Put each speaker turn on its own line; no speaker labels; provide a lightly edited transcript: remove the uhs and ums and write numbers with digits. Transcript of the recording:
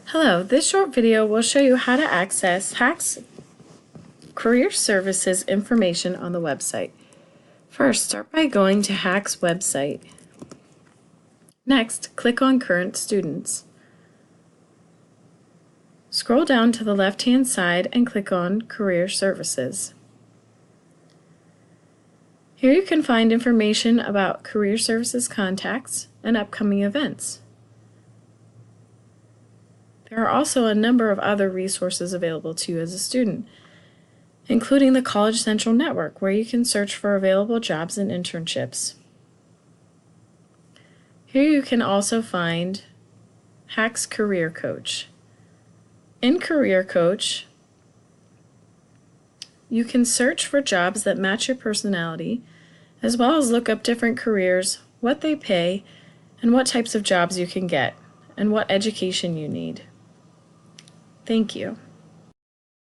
Hello, this short video will show you how to access HACS Career Services information on the website. First, start by going to HACS website. Next, click on Current Students. Scroll down to the left-hand side and click on Career Services. Here you can find information about Career Services contacts and upcoming events. There are also a number of other resources available to you as a student, including the College Central Network, where you can search for available jobs and internships. Here you can also find HACS Career Coach. In Career Coach, you can search for jobs that match your personality, as well as look up different careers, what they pay, and what types of jobs you can get, and what education you need. Thank you.